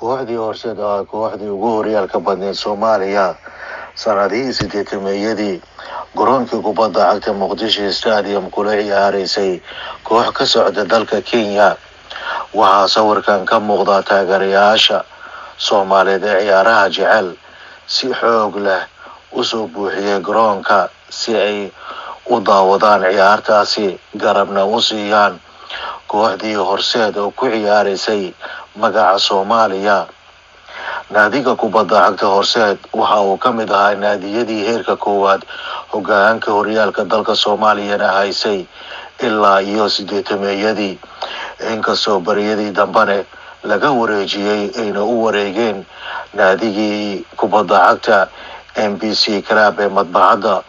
kooxdii horseed ah kooxdii ugu horyaalka badneed Soomaaliya sanadihii 80-meeyadii garoonkii kubadda cagta Muqdisho Stadium kula ciyaareysay koox ka socda dalka Kenya. waxaa sawirkan ka muuqda taageerayaasha Soomaaliyeed ee ciyaaraha jecel si xoog leh u soo buuxiyay garoonka si ay u daawadaan ciyaartaasi garabna u siiyaan kooxdii horseed oo ku ciyaareysay magaca Soomaaliya. naadiga kubadda cagta horseed waxa uu ka mid ahaa naadiyadii heerka koowaad hoggaanka horyaalka dalka Soomaaliya haysay ilaa iyo 80-meeyadii, inkastoo bariyadii dambane laga wareejiyay ayna u wareegeen naadigii kubadda cagta MBC Club ee madbacadda,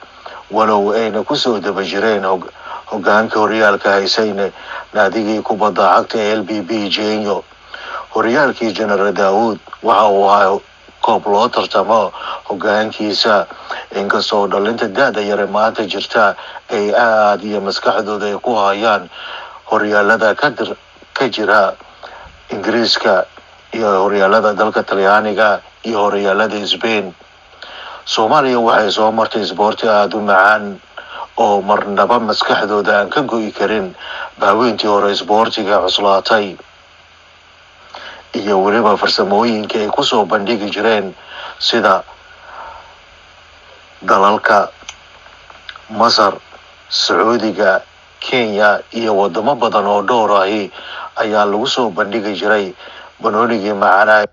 walow ayna ku soo daba jireen hoggaanka horyaalka haysayna naadigii kubadda cagta LBB Genyo. horyaalkii General Daawud waxa uu ahaa koob loo tartamo hoggaankiisa, inkastoo dhalinta da'da yar maanta jirta ay aad iyo maskaxdooda ay ku hayaan horyaalada ka jira Ingiriiska iyo horyaalada dalka Talyaaniga iyo horyaalada Spain. Soomaaliya waxay soo martay isboorti aad u macaan oo marnaba maskaxdooda aan ka go'i karin baaweyntii hore isboortiga cuslaatay iyo weliba farsamooyinka ay ku soo bandhigi jireen sida dalalka Masar, Sacuudiga, Kenya iyo wadamo badan oo dhowr ahi ayaa lagu soo bandhigi jiray banoonigii macaanaa